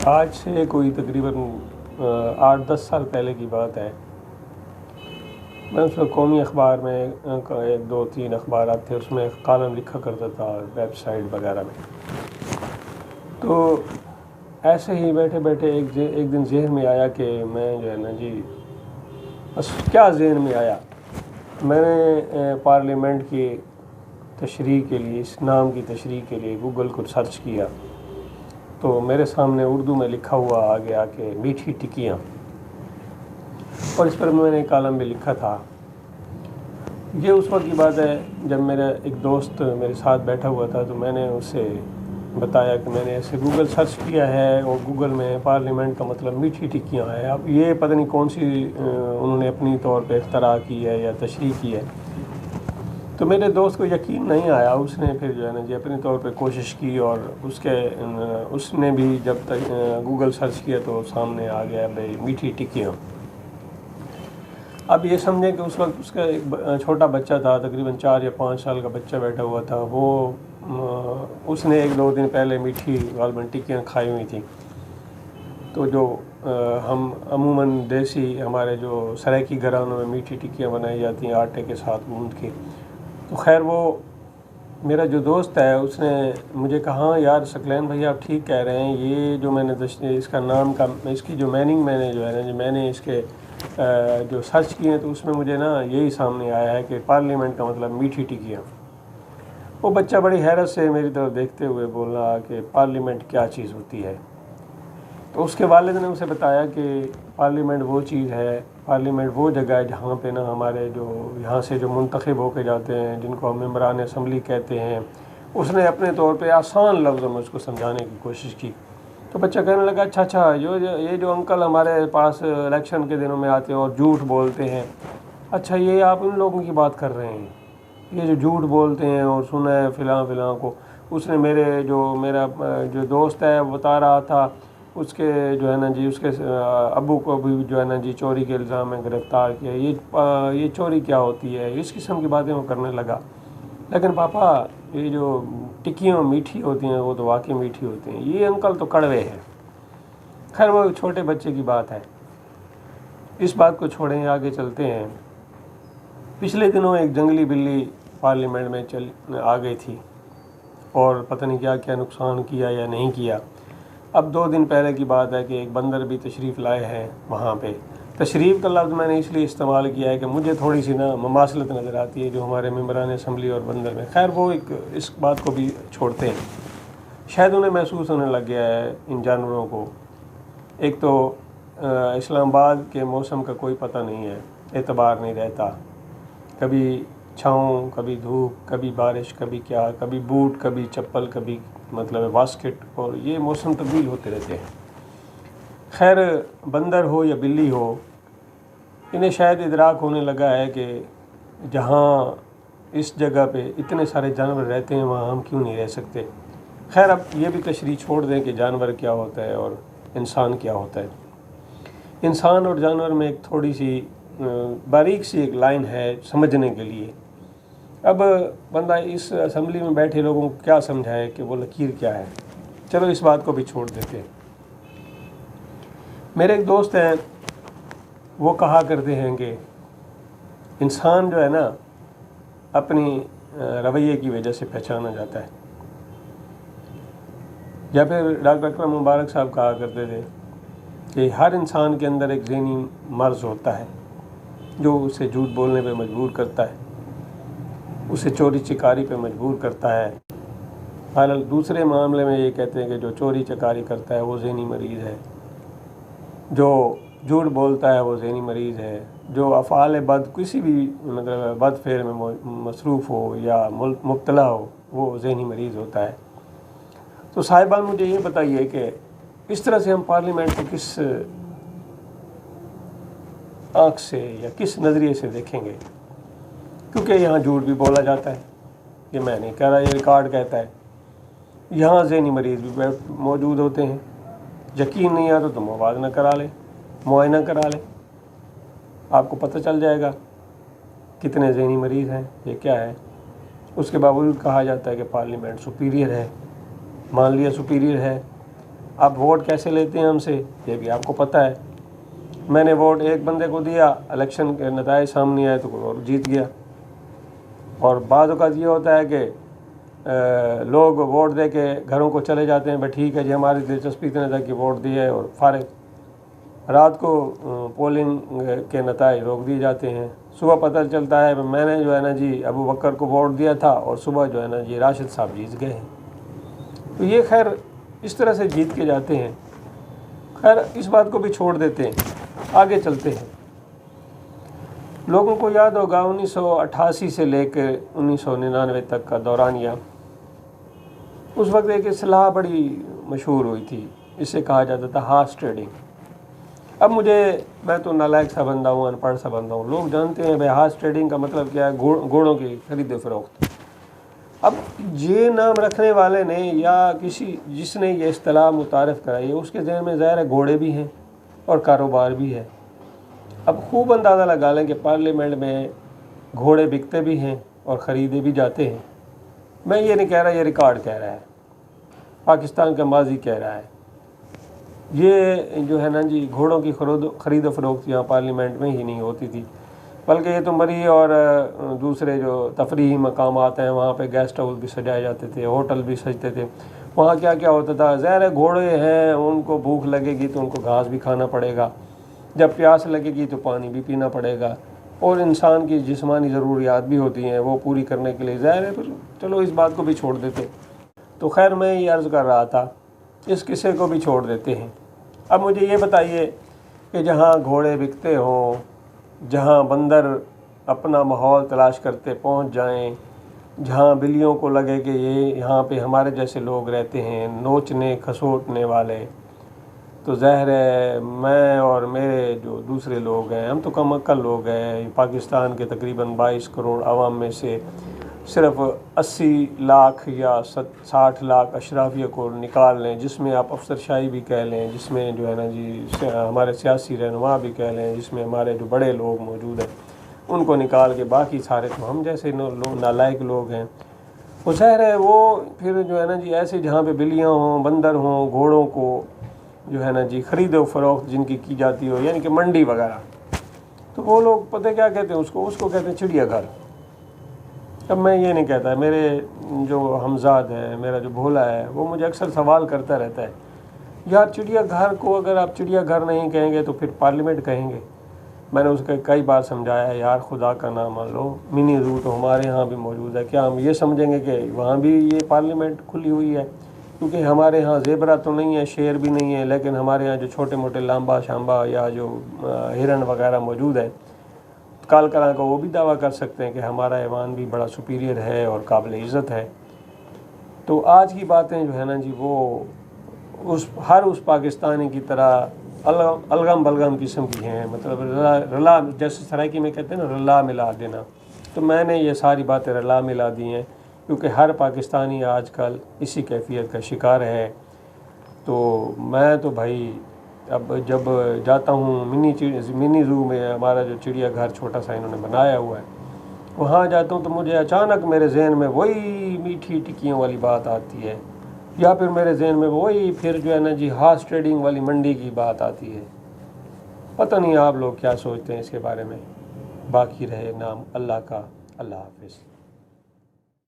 आज से कोई तकरीबन 8-10 साल पहले की बात है। मैं उस वक्त कौमी अखबार में एक दो तीन अखबार थे, उसमें कॉलम लिखा करता था वेबसाइट वगैरह में। तो ऐसे ही बैठे बैठे एक दिन जहन में आया कि मैं जो है ना जी, बस क्या जहन में आया, मैंने पार्लियामेंट की तशरीह के लिए, इस नाम की तशरीह के लिए गूगल को सर्च किया तो मेरे सामने उर्दू में लिखा हुआ आ गया कि मीठी टिक्कियाँ, और इस पर मैंने कॉलम भी लिखा था। ये उस वक्त की बात है जब मेरा एक दोस्त मेरे साथ बैठा हुआ था, तो मैंने उससे बताया कि मैंने ऐसे गूगल सर्च किया है और गूगल में पार्लियामेंट का मतलब मीठी टिक्कियाँ है। अब ये पता नहीं कौन सी उन्होंने अपनी तौर पे इख्तरा की है या तशरीह की है। तो मेरे दोस्त को यकीन नहीं आया, उसने फिर जो है ना जी अपने तौर पे कोशिश की और उसने भी जब तक गूगल सर्च किया तो सामने आ गया भाई मीठी टिक्कियाँ। अब ये समझें कि उस वक्त उसका एक छोटा बच्चा था, तकरीबन 4 या 5 साल का बच्चा बैठा हुआ था। वो उसने 1-2 दिन पहले मीठी गालबन टिक्कियाँ खाई हुई थी। तो जो हम अमूमन देसी हमारे जो सराइकी घरानों में मीठी टिक्कियाँ बनाई जाती हैं आटे के साथ गूंद के, तो खैर वो मेरा जो दोस्त है उसने मुझे कहा, यार सकलैन भाई आप ठीक कह रहे हैं, ये जो मैंने इसका नाम का इसकी जो मीनिंग मैंने जो है ना, जो मैंने इसके जो सर्च किए तो उसमें मुझे ना यही सामने आया है कि पार्लियामेंट का मतलब मीठी टिक्कियाँ। वो बच्चा बड़ी हैरत से मेरी तरफ देखते हुए बोला कि पार्लियामेंट क्या चीज़ होती है। तो उसके वालिद ने उसे बताया कि पार्लियामेंट वो चीज़ है, पार्लियामेंट वो जगह है जहाँ पे ना हमारे जो यहाँ से जो मुंतखब होके जाते हैं, जिनको हम मेंबरान असम्बली कहते हैं। उसने अपने तौर पे आसान लफ्ज़ों में उसको समझाने की कोशिश की। तो बच्चा कहने लगा, अच्छा ये जो अंकल हमारे पास इलेक्शन के दिनों में आते हैं और झूठ बोलते हैं, अच्छा ये आप उन लोगों की बात कर रहे हैं, ये जो झूठ बोलते हैं और सुना है फ़िलाँ को। उसने मेरा जो दोस्त है वो बता रहा था उसके जो है ना जी उसके अब्बू को भी जो है ना जी चोरी के इल्ज़ाम में गिरफ़्तार किया। ये चोरी क्या होती है, इस किस्म की बातें वो करने लगा। लेकिन पापा ये जो टिक्कियाँ मीठी होती हैं वो तो वाकई मीठी होती हैं, ये अंकल तो कड़वे हैं। खैर वो छोटे बच्चे की बात है, इस बात को छोड़ें, आगे चलते हैं। पिछले दिनों एक जंगली बिल्ली पार्लियामेंट में आ गई थी और पता नहीं क्या क्या नुकसान किया या नहीं किया। अब 2 दिन पहले की बात है कि एक बंदर भी तशरीफ़ लाए हैं वहाँ पे। तशरीफ़ का लफ्ज़ मैंने इसलिए इस्तेमाल किया है कि मुझे थोड़ी सी ना ममासलत नज़र आती है जो हमारे मेंबरान असम्बली और बंदर में। खैर वो इस बात को भी छोड़ते हैं। शायद उन्हें महसूस होने लग गया है इन जानवरों को, एक तो इस्लामाबाद के मौसम का कोई पता नहीं है, एतबार नहीं रहता, कभी छाँव, कभी धूप, कभी बारिश, कभी क्या, कभी बूट, कभी चप्पल, कभी मतलब बास्केट, और ये मौसम तब्दील होते रहते हैं। खैर बंदर हो या बिल्ली हो, इन्हें शायद इदराक होने लगा है कि जहाँ इस जगह पे इतने सारे जानवर रहते हैं वहाँ हम क्यों नहीं रह सकते। खैर अब ये भी तशरीह छोड़ दें कि जानवर क्या होता है और इंसान क्या होता है। इंसान और जानवर में एक थोड़ी सी बारीक सी एक लाइन है समझने के लिए। अब बंदा इस असम्बली में बैठे लोगों को क्या समझाए कि वो लकीर क्या है, चलो इस बात को भी छोड़ देते हैं। मेरे एक दोस्त हैं, वो कहा करते हैं कि इंसान जो है ना अपनी रवैये की वजह से पहचाना जाता है। या फिर डॉक्टर अकरम मुबारक साहब कहा करते थे कि हर इंसान के अंदर एक ज़हनी मर्ज़ होता है जो उसे झूठ बोलने पे मजबूर करता है, उसे चोरी चकारी पे मजबूर करता है। हालांकि दूसरे मामले में ये कहते हैं कि जो चोरी चकारी करता है वो ज़हनी मरीज़ है, जो झूठ बोलता है वो ज़हनी मरीज़ है, जो अफ़आल बद किसी भी मतलब बद फेर में मसरूफ़ हो या मुब्तला हो वो ज़हनी मरीज़ होता है। तो साहिबान मुझे ये बताइए कि इस तरह से हम पार्लियामेंट को किस आँख से या किस नज़रिए से देखेंगे, क्योंकि यहाँ झूठ भी बोला जाता है, ये मैं नहीं कह रहा, ये रिकॉर्ड कहता है। यहाँ ज़हनी मरीज़ भी मौजूद होते हैं। यकीन नहीं आता तो मुआयना करा लें, आपको पता चल जाएगा कितने ज़हनी मरीज़ हैं, ये क्या है। उसके बावजूद कहा जाता है कि पार्लियामेंट सुपीरियर है। मान लिया सुपीरियर है, अब वोट कैसे लेते हैं हमसे, ये भी आपको पता है। मैंने वोट एक बंदे को दिया, इलेक्शन के नतीजे सामने आए तो कोई और जीत गया। और बाद औक़ात ये होता है कि लोग वोट दे के घरों को चले जाते हैं, भाई ठीक है जी हमारी दिलचस्पी इतने तक कि वोट दिए और फारिग। रात को पोलिंग के नतीजे रोक दिए जाते हैं। सुबह पता चलता है मैंने जो है ना जी अबू बकर को वोट दिया था और सुबह जो है ना जी राशिद साहब जीत गए हैं। तो ये खैर इस तरह से जीत के जाते हैं। खैर इस बात को भी छोड़ देते हैं, आगे चलते हैं। लोगों को याद होगा 1988 से लेकर 1999 तक का दौरानिया। उस वक्त एक इस्लाह बड़ी मशहूर हुई थी, इसे कहा जाता था हॉर्स ट्रेडिंग। अब मैं तो नालायक सा बंदा हूँ, अनपढ़ सा बंदा हूँ। लोग जानते हैं भाई हॉर्स ट्रेडिंग का मतलब क्या है, घोड़ों की खरीद फरोख्त। अब ये नाम रखने वाले ने या जिसने ये इस्तिलाह मुतारिफ़ कराई है उसके ज़हन में ज़ाहिर है घोड़े भी हैं और कारोबार भी है। अब खूब अंदाज़ा लगा लें कि पार्लियामेंट में घोड़े बिकते भी हैं और ख़रीदे भी जाते हैं। मैं ये नहीं कह रहा, ये रिकॉर्ड कह रहा है, पाकिस्तान का माजी कह रहा है। ये जो है ना जी घोड़ों की ख़रीद फरोख्त यहाँ पार्लियामेंट में ही नहीं होती थी, बल्कि ये तो मरी और दूसरे जो तफरीही मकामात हैं वहाँ पे गेस्ट हाउस भी सजाए जाते थे, होटल भी सजते थे। वहाँ क्या क्या होता था, ज़ाहिर है घोड़े हैं, उनको भूख लगेगी तो उनको घास भी खाना पड़ेगा, जब प्यास लगेगी तो पानी भी पीना पड़ेगा, और इंसान की जिस्मानी ज़रूरियात भी होती हैं वो पूरी करने के लिए। ज़ाहिर है फिर चलो इस बात को भी छोड़ देते। तो खैर मैं ये अर्ज़ कर रहा था, इस किस्से को भी छोड़ देते हैं। अब मुझे ये बताइए कि जहाँ घोड़े बिकते हों, जहाँ बंदर अपना माहौल तलाश करते पहुँच जाएं, जहाँ बिल्लियों को लगे कि ये यहाँ पे हमारे जैसे लोग रहते हैं, नोचने खसोटने वाले, तो ज़ाहिर है मैं और मेरे जो दूसरे लोग हैं, हम तो कम अक्ल लोग हैं। पाकिस्तान के तकरीबन 22 करोड़ आवाम में से सिर्फ 80 लाख या 60 लाख अशराफिया को निकाल लें, जिसमें आप अफसरशाही भी कह लें, जिसमें जो है ना जी हमारे सियासी रहनुमा भी कह लें, जिसमें हमारे जो बड़े लोग मौजूद हैं उनको निकाल के बाकी सारे तो हम जैसे नालायक लोग हैं। वो ज़ाहिर है वो फिर जो है ना जी ऐसे जहाँ पे बिल्लियाँ हों, बंदर हों, घोड़ों को जो है ना जी ख़रीदो फ़रोख्त जिनकी की जाती हो, यानी कि मंडी वगैरह, तो वो लोग पता क्या कहते हैं उसको कहते हैं चिड़ियाघर। अब मैं ये नहीं कहता, मेरे जो हमज़ाद है, मेरा जो भोला है, वो मुझे अक्सर सवाल करता रहता है, यार चिड़ियाघर को अगर आप चिड़ियाघर नहीं कहेंगे तो फिर पार्लियामेंट कहेंगे। मैंने उसको कई बार समझाया, यार खुदा का नाम मान लो, मिनी ज़ू तो हमारे यहाँ भी मौजूद है, क्या हम ये समझेंगे कि वहाँ भी ये पार्लियामेंट खुली हुई है? क्योंकि हमारे यहाँ ज़ेबरा तो नहीं है, शेर भी नहीं है, लेकिन हमारे यहाँ जो छोटे मोटे लांबा शांबा या जो हिरन वगैरह मौजूद है, काल करा का वो भी दावा कर सकते हैं कि हमारा ऐवान भी बड़ा सुपीरियर है और काबिल इज़्ज़त है। तो आज की बातें जो है ना जी वो हर उस पाकिस्तानी की तरह अलगम बलगम किस्म की हैं, मतलब रला जैसे सराइकी में कहते हैं ना, रला मिला देना। तो मैंने ये सारी बातें रला मिला दी हैं, क्योंकि हर पाकिस्तानी आजकल इसी कैफियत का शिकार है। तो मैं तो भाई अब जब जाता हूँ मिनी ज़ू में, हमारा जो चिड़ियाघर छोटा सा इन्होंने बनाया हुआ है, वहाँ जाता हूँ तो मुझे अचानक मेरे जहन में वही मीठी टिक्कियों वाली बात आती है, या फिर मेरे जहन में वही फिर जो है ना जी हॉर्स ट्रेडिंग वाली मंडी की बात आती है। पता नहीं आप लोग क्या सोचते हैं इसके बारे में। बाकी रहे नाम अल्लाह का। अल्लाह हाफ़िज़।